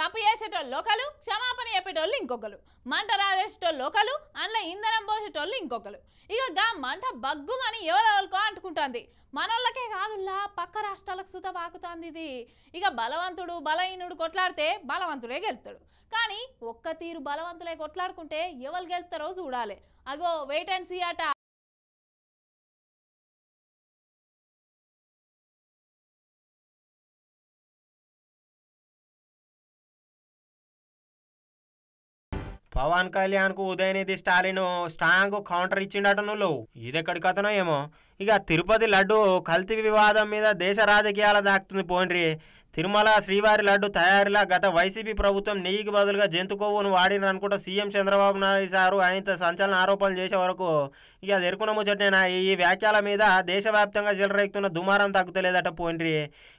తప్పు చేసేటోళ్ళు లోకలు, క్షమాపణ చెప్పేటోళ్ళు ఇంకొకరు, మంట రాజేసేటోళ్ళు లోకలు, అందులో ఇంధనం పోసేటోళ్ళు ఇంకొకరు. ఇక మంట బగ్గుమని ఎవరెవరికో అంటుకుంటుంది. మనోళ్ళకే కాదుల్లా పక్క రాష్ట్రాలకు సుత పాకుతుంది ఇది. ఇక బలవంతుడు బలహీనుడు కొట్లాడితే బలవంతుడే గెలుతాడు. కానీ ఒక్క తీరు బలవంతులే కొట్లాడుకుంటే ఎవరు గెలుతారో చూడాలి. అగో వెయిట్ అండ్ సీ అట. పవన్ కళ్యాణ్ కు ఉదయనిధి స్టాలిన్ స్ట్రాంగ్ కౌంటర్ ఇచ్చిండట. నువ్వు ఇదెక్కడి కథనో ఏమో. ఇక తిరుపతి లడ్డు కల్తీ వివాదం మీద దేశ రాజకీయాల దాక్కుతుంది పోండ్రి. తిరుమల శ్రీవారి లడ్డు తయారీలా గత వైసీపీ ప్రభుత్వం నెయ్యికి బదులుగా జంతు కొవ్వును వాడిననుకుంటా సీఎం చంద్రబాబు నాయుడు సారు ఆయన సంచలన ఆరోపణలు చేసే వరకు ఇక అది ఎరుకున్న ముచ్చటేనా. ఈ వ్యాఖ్యల మీద దేశవ్యాప్తంగా చెలరెక్కుతున్న దుమారం తగ్గుతలేదట పోండ్రి.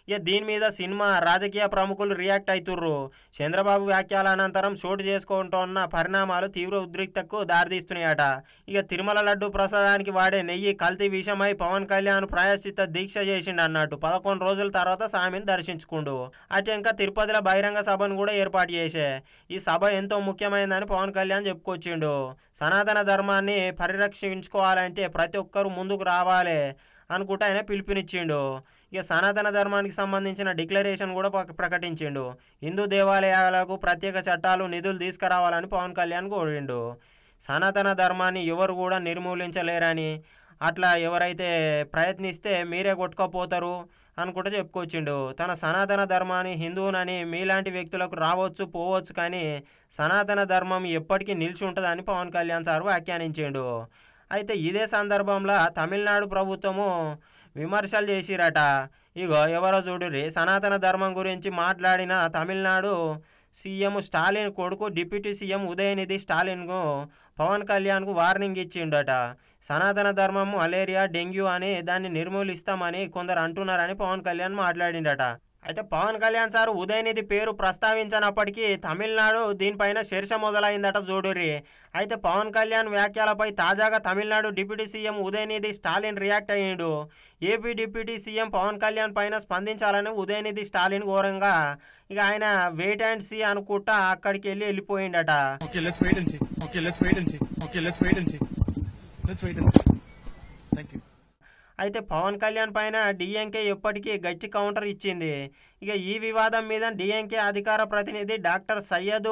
ఇక దీని మీద సినిమా రాజకీయ ప్రముఖులు రియాక్ట్ అవుతుర్రు. చంద్రబాబు వ్యాఖ్యల అనంతరం చోటు చేసుకుంటున్న పరిణామాలు తీవ్ర ఉద్రిక్తకు దారితీస్తున్నాయట. ఇక తిరుమల లడ్డు ప్రసాదానికి వాడే నెయ్యి కల్తీ విషయమై పవన్ కళ్యాణ్ ప్రాయశ్చిత్త దీక్ష చేసిండు అన్నట్టు. 11 రోజుల తర్వాత స్వామిని దర్శించుకుండు. అటు ఇంకా తిరుపతిలో బహిరంగ సభను కూడా ఏర్పాటు చేసే. ఈ సభ ఎంతో ముఖ్యమైనదని పవన్ కళ్యాణ్ చెప్పుకొచ్చిండు. సనాతన ధర్మాన్ని పరిరక్షించుకోవాలంటే ప్రతి ఒక్కరూ ముందుకు రావాలి అనుకుంటే ఆయన పిలుపునిచ్చిండు. ఇక సనాతన ధర్మానికి సంబంధించిన డిక్లరేషన్ కూడా ప్రకటించిండు. హిందూ దేవాలయాలకు ప్రత్యేక చట్టాలు నిధులు తీసుకురావాలని పవన్ కళ్యాణ్ కోరిండు. సనాతన ధర్మాన్ని ఎవరు కూడా నిర్మూలించలేరని, అట్లా ఎవరైతే ప్రయత్నిస్తే మీరే కొట్టుకపోతారు అనుకుంటూ చెప్పుకొచ్చిండు. తన సనాతన ధర్మాన్ని హిందువునని మీలాంటి వ్యక్తులకు రావచ్చు పోవచ్చు, కానీ సనాతన ధర్మం ఎప్పటికీ నిలిచి ఉంటుందని పవన్ కళ్యాణ్ సార్ వ్యాఖ్యానించిండు. అయితే ఇదే సందర్భంలో తమిళనాడు ప్రభుత్వము విమర్శలు చేసిరట. ఇగో ఎవరో చూడుర్రి. సనాతన ధర్మం గురించి మాట్లాడిన తమిళనాడు సీఎం స్టాలిన్ కొడుకు డిప్యూటీ సీఎం ఉదయనిధి స్టాలిన్కు పవన్ కళ్యాణ్కు వార్నింగ్ ఇచ్చిండట. సనాతన ధర్మం మలేరియా డెంగ్యూ అని దాన్ని నిర్మూలిస్తామని కొందరు అంటున్నారని పవన్ కళ్యాణ్ మాట్లాడిండట. అయితే పవన్ కళ్యాణ్ సార్ ఉదయనిధి పేరు ప్రస్తావించినప్పటికీ తమిళనాడు దీనిపైన చర్చ మొదలైందట చూడుర్రి. అయితే పవన్ కళ్యాణ్ వ్యాఖ్యలపై తాజాగా Tamil Nadu deputy CM Udhayanidhi Stalin react అయ్యిండు. AP deputy CM Pawan Kalyan పైన స్పందించాలని ఉదయనిధి స్టాలిన్ ఘోరంగా ఇక ఆయన వెయిట్ అండ్ సీ అనుకుంటా అక్కడికి వెళ్ళిపోయిండట. అయితే పవన్ కళ్యాణ్ పైన డిఎంకే ఎప్పటికీ గట్టి కౌంటర్ ఇచ్చింది. ఇక ఈ వివాదం మీద డిఎంకే అధికార ప్రతినిధి డాక్టర్ సయ్యద్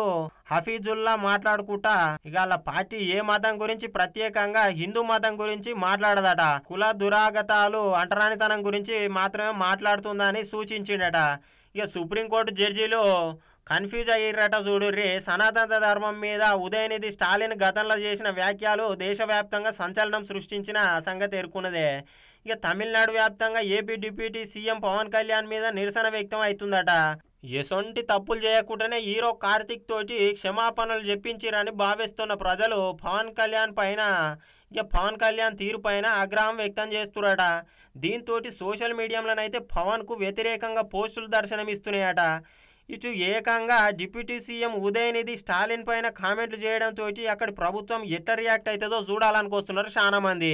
హఫీజుల్లా మాట్లాడుకుంటా ఇక వాళ్ళ పార్టీ ఏ మతం గురించి ప్రత్యేకంగా హిందూ మతం గురించి మాట్లాడదట, కుల దురాగతాలు అంటరానితనం గురించి మాత్రమే మాట్లాడుతుందని సూచించిండట. ఇక సుప్రీంకోర్టు జడ్జీలు కన్ఫ్యూజ్ అయ్యారట చూడుర్రి. సనాతన ధర్మం మీద ఉదయనిధి స్టాలిన్ గతంలో చేసిన వ్యాఖ్యలు దేశవ్యాప్తంగా సంచలనం సృష్టించిన సంగతి ఎరుకున్నదే. ఇక తమిళనాడు వ్యాప్తంగా AP deputy CM Pawan Kalyan మీద నిరసన వ్యక్తం అవుతుందట. ఎసొంటి తప్పులు చేయకుండానే హీరో కార్తిక్ తోటి క్షమాపణలు చెప్పించిరని భావిస్తున్న ప్రజలు పవన్ కళ్యాణ్ పైన పవన్ కళ్యాణ్ తీరు పైన ఆగ్రహం వ్యక్తం చేస్తున్నారట. దీంతో సోషల్ మీడియాలోనైతే పవన్కు వ్యతిరేకంగా పోస్టులు దర్శనమిస్తున్నాయట. ఇటు ఏకంగా డిప్యూటీ సీఎం ఉదయనిధి స్టాలిన్ పైన కామెంట్లు చేయడంతో అక్కడి ప్రభుత్వం ఎట్లా రియాక్ట్ అవుతుందో చూడాలనుకొస్తున్నారు చాలా మంది.